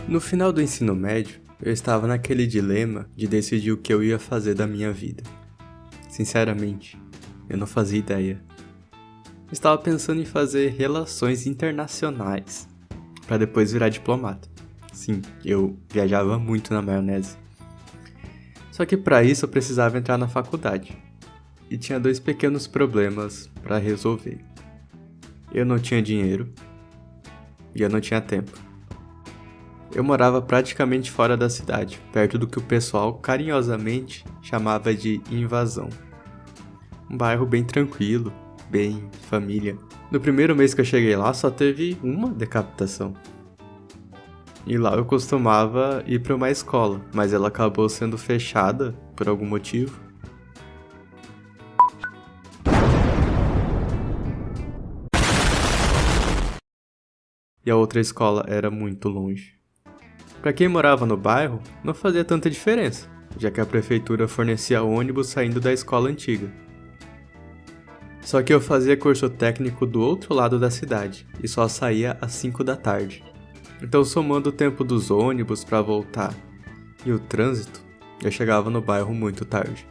No final do ensino médio, eu estava naquele dilema de decidir o que eu ia fazer da minha vida. Sinceramente, eu não fazia ideia. Estava pensando em fazer relações internacionais, para depois virar diplomata. Sim, eu viajava muito na maionese. Só que para isso eu precisava entrar na faculdade. E tinha 2 pequenos problemas para resolver. Eu não tinha dinheiro e eu não tinha tempo. Eu morava praticamente fora da cidade, perto do que o pessoal carinhosamente chamava de Invasão. Um bairro bem tranquilo, bem família. No primeiro mês que eu cheguei lá, só teve uma decapitação. E lá eu costumava ir para uma escola, mas ela acabou sendo fechada por algum motivo. E a outra escola era muito longe. Para quem morava no bairro, não fazia tanta diferença, já que a prefeitura fornecia ônibus saindo da escola antiga. Só que eu fazia curso técnico do outro lado da cidade, e só saía às 5 da tarde. Então, somando o tempo dos ônibus para voltar e o trânsito, eu chegava no bairro muito tarde.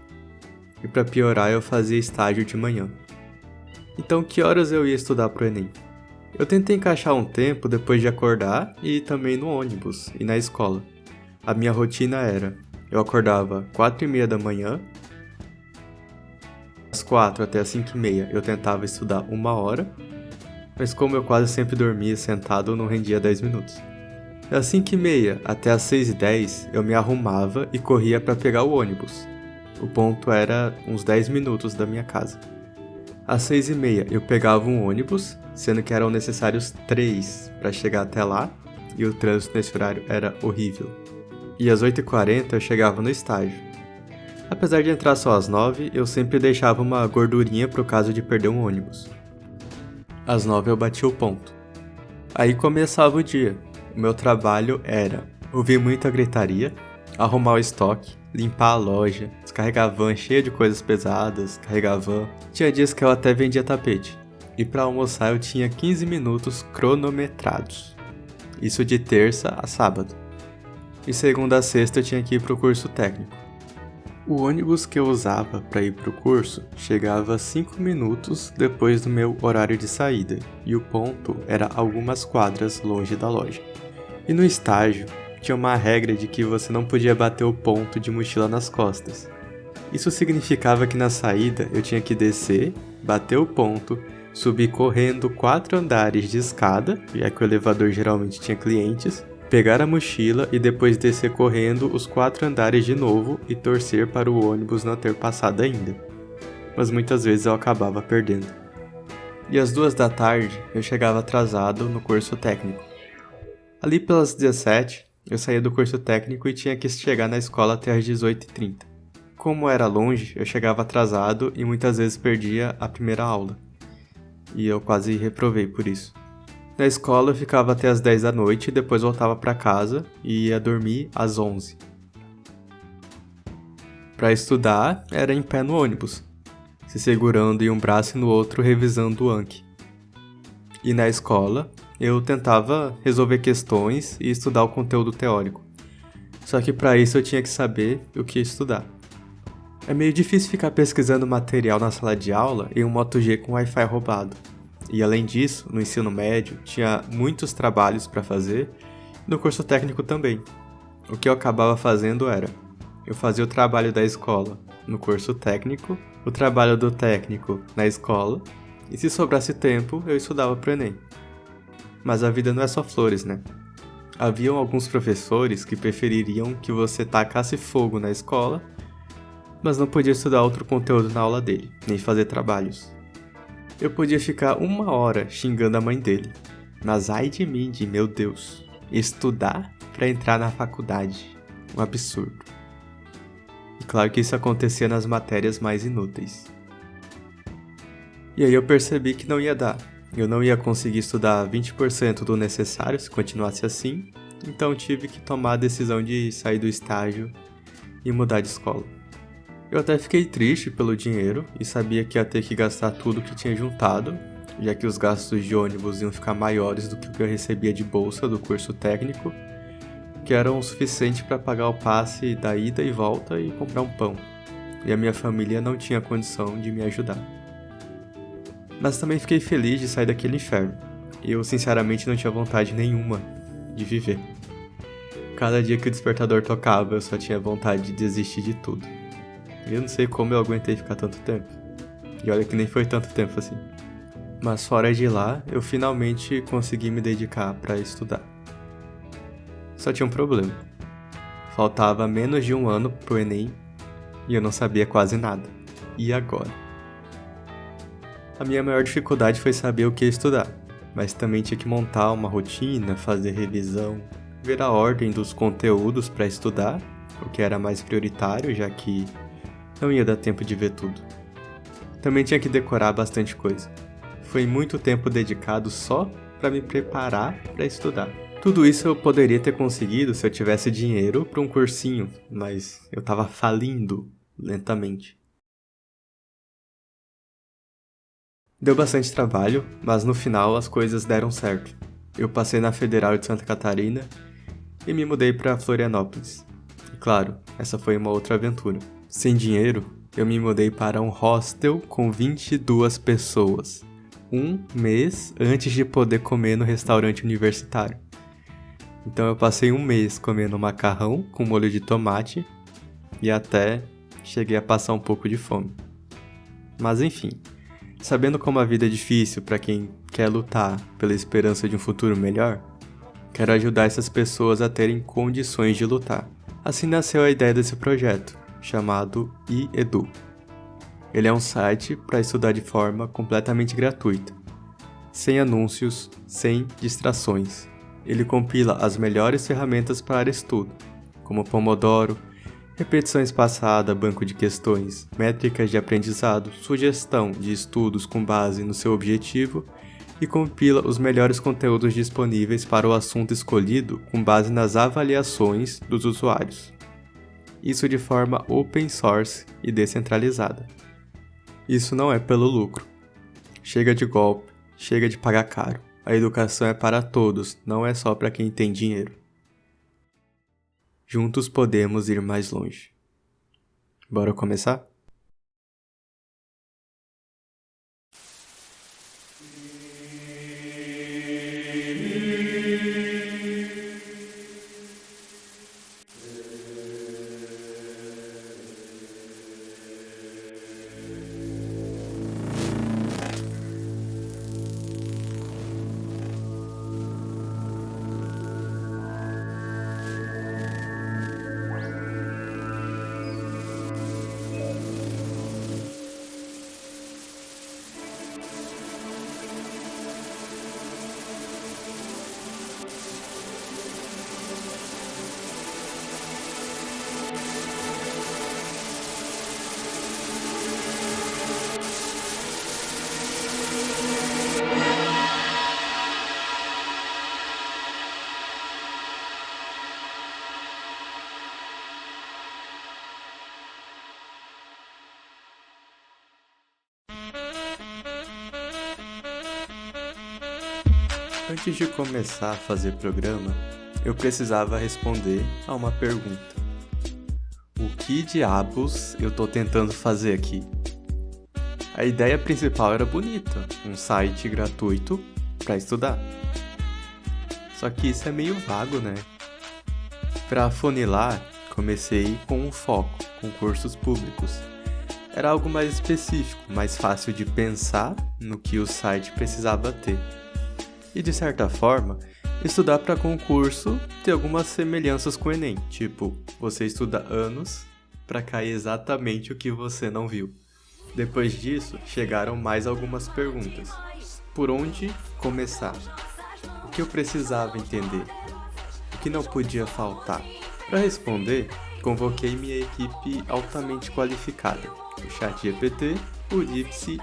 E para piorar, eu fazia estágio de manhã. Então, que horas eu ia estudar pro Enem? Eu tentei encaixar um tempo depois de acordar e também no ônibus e na escola. A minha rotina era, eu acordava 4h30 da manhã, às 4 até as 5h30 eu tentava estudar 1 hora, mas como eu quase sempre dormia sentado, não rendia 10 minutos. Das 5h30 até as 6h10 eu me arrumava e corria para pegar o ônibus. O ponto era uns 10 minutos da minha casa. Às 6h30 eu pegava um ônibus, sendo que eram necessários 3 para chegar até lá, e o trânsito nesse horário era horrível. E às 8h40 eu chegava no estágio. Apesar de entrar só às 9, eu sempre deixava uma gordurinha pro caso de perder um ônibus. Às 9 eu batia o ponto. Aí começava o dia. O meu trabalho era ouvir muita gritaria, arrumar o estoque, limpar a loja, descarregar a van cheia de coisas pesadas, carregar a van. Tinha dias que eu até vendia tapete. E para almoçar eu tinha 15 minutos cronometrados. Isso de terça a sábado. E segunda a sexta eu tinha que ir pro curso técnico. O ônibus que eu usava para ir pro curso chegava 5 minutos depois do meu horário de saída. E o ponto era algumas quadras longe da loja. E no estágio, tinha uma regra de que você não podia bater o ponto de mochila nas costas. Isso significava que na saída eu tinha que descer, bater o ponto, subir correndo 4 andares de escada, já que o elevador geralmente tinha clientes, pegar a mochila e depois descer correndo os 4 andares de novo e torcer para o ônibus não ter passado ainda. Mas muitas vezes eu acabava perdendo. E às 2 da tarde eu chegava atrasado no curso técnico. Ali pelas 17, eu saía do curso técnico e tinha que chegar na escola até às 18h30. Como era longe, eu chegava atrasado e muitas vezes perdia a primeira aula. E eu quase reprovei por isso. Na escola eu ficava até às 10 da noite e depois voltava para casa e ia dormir às 11. Para estudar, era em pé no ônibus, se segurando em um braço e no outro revisando o Anki. E na escola, eu tentava resolver questões e estudar o conteúdo teórico. Só que para isso eu tinha que saber o que estudar. É meio difícil ficar pesquisando material na sala de aula em um Moto G com Wi-Fi roubado. E além disso, no ensino médio, tinha muitos trabalhos para fazer, e no curso técnico também. O que eu acabava fazendo era, eu fazia o trabalho da escola no curso técnico, o trabalho do técnico na escola, e se sobrasse tempo, eu estudava pro Enem. Mas a vida não é só flores, né? Haviam alguns professores que prefeririam que você tacasse fogo na escola, mas não podia estudar outro conteúdo na aula dele, nem fazer trabalhos. Eu podia ficar 1 hora xingando a mãe dele, mas ai de mim, meu Deus, estudar para entrar na faculdade, um absurdo. E claro que isso acontecia nas matérias mais inúteis. E aí eu percebi que não ia dar. Eu não ia conseguir estudar 20% do necessário se continuasse assim, então tive que tomar a decisão de sair do estágio e mudar de escola. Eu até fiquei triste pelo dinheiro e sabia que ia ter que gastar tudo que tinha juntado, já que os gastos de ônibus iam ficar maiores do que o que eu recebia de bolsa do curso técnico, que eram o suficiente para pagar o passe da ida e volta e comprar um pão. E a minha família não tinha condição de me ajudar. Mas também fiquei feliz de sair daquele inferno. Eu sinceramente não tinha vontade nenhuma de viver. Cada dia que o despertador tocava, eu só tinha vontade de desistir de tudo. E eu não sei como eu aguentei ficar tanto tempo. E olha que nem foi tanto tempo assim. Mas fora de lá, eu finalmente consegui me dedicar para estudar. Só tinha um problema. Faltava menos de um ano pro Enem e eu não sabia quase nada. E agora? A minha maior dificuldade foi saber o que estudar, mas também tinha que montar uma rotina, fazer revisão, ver a ordem dos conteúdos para estudar, o que era mais prioritário, já que não ia dar tempo de ver tudo. Também tinha que decorar bastante coisa. Foi muito tempo dedicado só para me preparar para estudar. Tudo isso eu poderia ter conseguido se eu tivesse dinheiro para um cursinho, mas eu estava falindo lentamente. Deu bastante trabalho, mas no final as coisas deram certo. Eu passei na Federal de Santa Catarina e me mudei para Florianópolis. E claro, essa foi uma outra aventura. Sem dinheiro, eu me mudei para um hostel com 22 pessoas. Um mês antes de poder comer no restaurante universitário. Então eu passei um mês comendo macarrão com molho de tomate e até cheguei a passar um pouco de fome. Mas enfim, sabendo como a vida é difícil para quem quer lutar pela esperança de um futuro melhor, quero ajudar essas pessoas a terem condições de lutar. Assim nasceu a ideia desse projeto, chamado iEdu. Ele é um site para estudar de forma completamente gratuita, sem anúncios, sem distrações. Ele compila as melhores ferramentas para estudo, como Pomodoro, repetição espaçada, banco de questões, métricas de aprendizado, sugestão de estudos com base no seu objetivo e compila os melhores conteúdos disponíveis para o assunto escolhido com base nas avaliações dos usuários. Isso de forma open source e descentralizada. Isso não é pelo lucro. Chega de golpe, chega de pagar caro. A educação é para todos, não é só para quem tem dinheiro. Juntos podemos ir mais longe. Bora começar? Antes de começar a fazer programa, eu precisava responder a uma pergunta. O que diabos eu tô tentando fazer aqui? A ideia principal era bonita, um site gratuito para estudar. Só que isso é meio vago, né? Para afunilar, comecei com um foco, com cursos públicos. Era algo mais específico, mais fácil de pensar no que o site precisava ter. E de certa forma, estudar para concurso tem algumas semelhanças com o Enem, tipo, você estuda anos para cair exatamente o que você não viu. Depois disso, chegaram mais algumas perguntas. Por onde começar? O que eu precisava entender? O que não podia faltar? Para responder, convoquei minha equipe altamente qualificada, o ChatGPT, o DeepSeek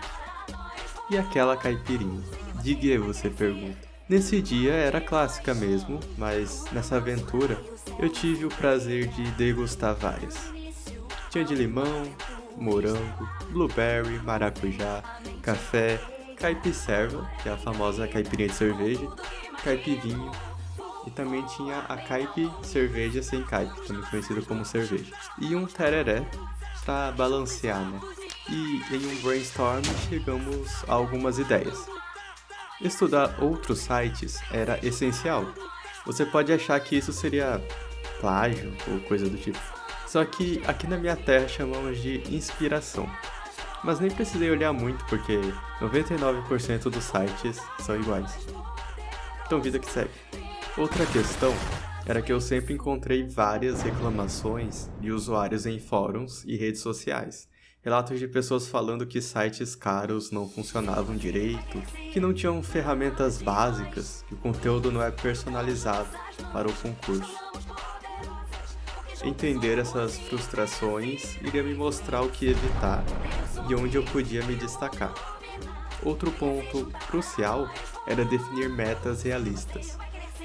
e aquela caipirinha. De que você pergunta? Nesse dia era clássica mesmo, mas nessa aventura eu tive o prazer de degustar várias. Tinha de limão, morango, blueberry, maracujá, café, caipicerva, que é a famosa caipirinha de cerveja, caipivinho, e também tinha a caipe cerveja sem caipe, também conhecida como cerveja. E um tereré para balancear, né? E em um brainstorm chegamos a algumas ideias. Estudar outros sites era essencial. Você pode achar que isso seria plágio ou coisa do tipo. Só que aqui na minha terra chamamos de inspiração. Mas nem precisei olhar muito porque 99% dos sites são iguais. Então vida que segue. Outra questão era que eu sempre encontrei várias reclamações de usuários em fóruns e redes sociais. Relatos de pessoas falando que sites caros não funcionavam direito, que não tinham ferramentas básicas, que o conteúdo não é personalizado para o concurso. Entender essas frustrações iria me mostrar o que evitar e onde eu podia me destacar. Outro ponto crucial era definir metas realistas.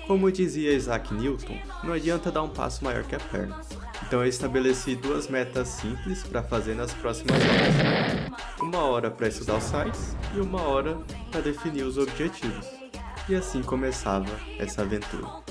Como dizia Isaac Newton, não adianta dar um passo maior que a perna. Então eu estabeleci 2 metas simples para fazer nas próximas horas. 1 hora para estudar os sites e 1 hora para definir os objetivos. E assim começava essa aventura.